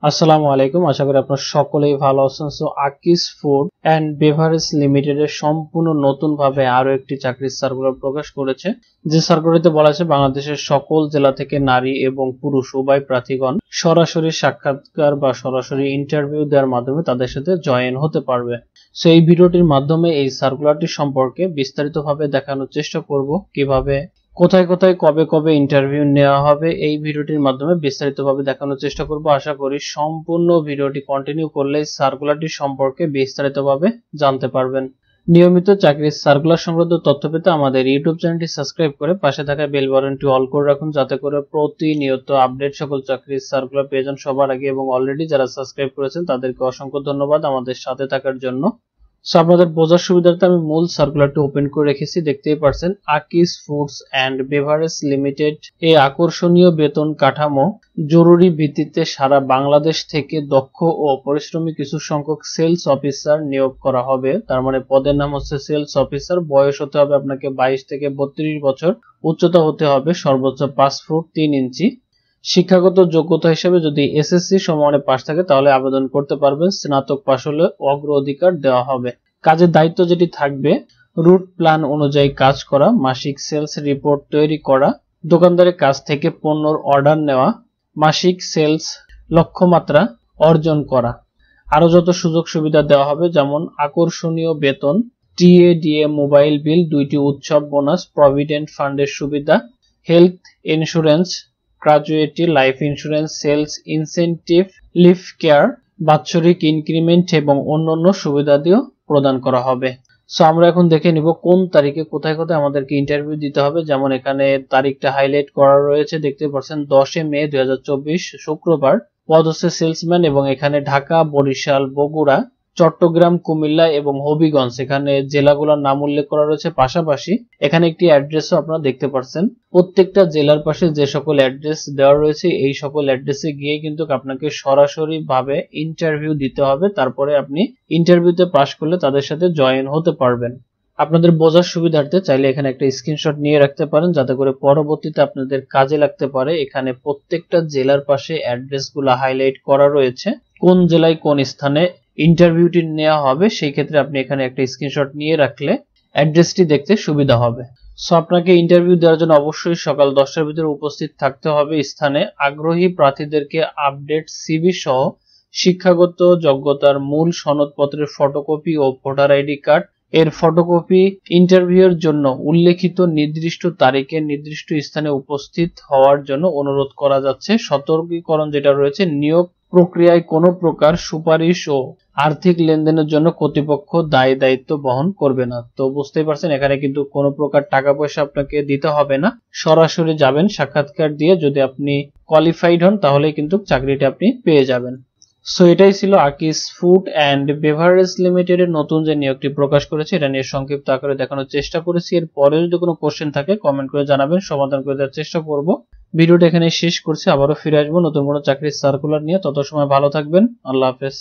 আসসালামু আলাইকুম, আশা করি আপনারা সকলেই ভালো আছেন। সো আকিস ফুড এন্ড বেভারেজ লিমিটেডের সম্পূর্ণ নতুন ভাবে আরো একটি চাকরির সার্কুলার প্রকাশ করেছে। যে সার্কুলারটিতে বলা আছে বাংলাদেশের সকল জেলা থেকে নারী এবং পুরুষ উভয় প্রার্থীগণ সরাসরি সাক্ষাৎকার বা সরাসরি ইন্টারভিউ দেওয়ার মাধ্যমে তাদের সাথে জয়েন হতে পারবে। সো এই ভিডিওটির মাধ্যমে এই সার্কুলারটি সম্পর্কে বিস্তারিতভাবে দেখানোর চেষ্টা করব, কিভাবে কোথায় কোথায় কবে কবে ইন্টারভিউ নেওয়া হবে এই ভিডিওটির মাধ্যমে বিস্তারিতভাবে দেখানোর চেষ্টা করব। আশা করি সম্পূর্ণ ভিডিওটি কন্টিনিউ করলে সার্কুলারটি সম্পর্কে বিস্তারিতভাবে জানতে পারবেন। নিয়মিত চাকরির সার্কুলার সংক্রান্ত তথ্য পেতে আমাদের ইউটিউব চ্যানেলটি সাবস্ক্রাইব করে পাশে থাকা বেল বাটনটি অল করে রাখুন, যাতে করে প্রতিনিয়ত আপডেট সকল চাকরির সার্কুলার পেয়ে যান সবার আগে। এবং অলরেডি যারা সাবস্ক্রাইব করেছেন তাদেরকে অসংখ্য ধন্যবাদ আমাদের সাথে থাকার জন্য। সো আপনাদের বোঝার সুবিধার্থে আমি মূল সার্কুলারটি ওপেন করে রেখেছি, দেখতেই পারছেন। আকিস ফুডস এন্ড বেভারেজ লিমিটেড এই আকর্ষণীয় বেতন কাঠামো জরুরি ভিত্তিতে সারা বাংলাদেশ থেকে দক্ষ ও পরিশ্রমী কিছু সংখ্যক সেলস অফিসার নিয়োগ করা হবে। তার মানে পদের নাম হচ্ছে সেলস অফিসার। বয়স হতে হবে আপনাকে 22 থেকে 32 বছর, উচ্চতা হতে হবে সর্বোচ্চ 5 ফুট 3 ইঞ্চি। শিক্ষাগত যোগ্যতা হিসেবে যদি এসএসসি সমমানে পাশ থাকে তাহলে আবেদন করতে পারবেন। স্নাতক পাশ হলে অগ্রাধিকার দেওয়া হবে। কাজের দায়িত্ব যেটি থাকবে, রুট প্ল্যান অনুযায়ী কাজ করা, মাসিক সেলস রিপোর্ট তৈরি করা, দোকানদারের কাছ থেকে পণ্যর অর্ডার নেওয়া, মাসিক সেলস লক্ষ্যমাত্রা অর্জন করা। আরো যত সুযোগ সুবিধা দেওয়া হবে, যেমন আকর্ষণীয় বেতন, টিএডিএ মোবাইল বিল, 2টি উৎসব বোনাস, প্রভিডেন্ট ফান্ডের সুবিধা, health insurance, gratuity, life insurance, sales incentive, leave care, বাৎসরিক ইনক্রিমেন্ট এবং অন্যান্য সুবিধাদিও প্রদান করা হবে। সো আমরা এখন দেখে নিব কোন তারিখে কোথায় কোথায় আমাদেরকে ইন্টারভিউ দিতে হবে। যেমন এখানে তারিখটা হাইলাইট করা রয়েছে, দেখতে পাচ্ছেন 10 মে 2024 শুক্রবার। পদ হচ্ছে সেলসম্যান এবং এখানে ঢাকা, বরিশাল, বগুড়া, চট্টগ্রাম, কুমিল্লা এবং হবিগঞ্জ এখানে জেলাগুলোর নাম উল্লেখ করা রয়েছে। পাশাপাশি এখানে একটি অ্যাড্রেসও আপনারা দেখতে পাচ্ছেন। প্রত্যেকটা জেলার পাশে যে সকল অ্যাড্রেস দেওয়া রয়েছে এই সকল অ্যাড্রেসে গিয়ে কিন্তু আপনাকে সরাসরি ভাবে ইন্টারভিউ দিতে হবে। তারপরে আপনি ইন্টারভিউতে পাশ করলে তাদের সাথে জয়েন হতে পারবেন। আপনাদের বোঝার সুবিধার্থে চাইলে এখানে একটা স্ক্রিনশট নিয়ে রাখতে পারেন, যাতে করে পরবর্তীতে আপনাদের কাজে লাগতে পারে। এখানে প্রত্যেকটা জেলার পাশে অ্যাড্রেসগুলো হাইলাইট করা রয়েছে, কোন জেলায় কোন স্থানে ইন্টারভিউটি নেওয়া হবে। সেই ক্ষেত্রে আপনি এখানে একটা স্ক্রিনশট নিয়ে রাখলে অ্যাড্রেসটি দেখতে সুবিধা হবে। সো আপনাকে ইন্টারভিউ দেওয়ার জন্য অবশ্যই সকাল 10টার ভিতরে উপস্থিত থাকতে হবে স্থানে। আগ্রহী প্রার্থীদেরকে আপডেট সিভি সহ শিক্ষাগত যোগ্যতার মূল সনদপত্রের ফটোকপি ও ভোটার আইডি কার্ড এর ফটোকপি ইন্টারভিউয়ের জন্য উল্লেখিত নির্দিষ্ট তারিখে নির্দিষ্ট স্থানে উপস্থিত হওয়ার জন্য অনুরোধ করা যাচ্ছে। সতর্কীকরণ যেটা রয়েছে, নিয়োগ প্রক্রিয়ায় কোনো প্রকার সুপারিশ ও আর্থিক লেনদেনের জন্য কর্তৃপক্ষ দায় দায়িত্ব বহন করবে না। তো বুঝতেই পারছেন এখানে কিন্তু কোনো প্রকার টাকা পয়সা আপনাকে দিতে হবে না, সরাসরি যাবেন সাক্ষাৎকার দিয়ে। যদি আপনি কোয়ালিফাইড হন তাহলে কিন্তু চাকরিটি আপনি পেয়ে যাবেন। সো এটাই ছিল আকিস ফুড এন্ড বেভারেজ লিমিটেড এর নতুন যে নিয়োগটি প্রকাশ করেছে, এটা নিয়ে সংক্ষিপ্ত আকারে দেখানোর চেষ্টা করেছি। এর পরে যদি কোনো কোশ্চেন থাকে কমেন্ট করে জানাবেন, সমাধান করে দেওয়ার চেষ্টা করব। ভিডিওটা এখানে শেষ করছি, আবারও ফিরে আসবো নতুন কোনো চাকরির সার্কুলার নিয়ে। তত সময় ভালো থাকবেন, আল্লাহ হাফেজ।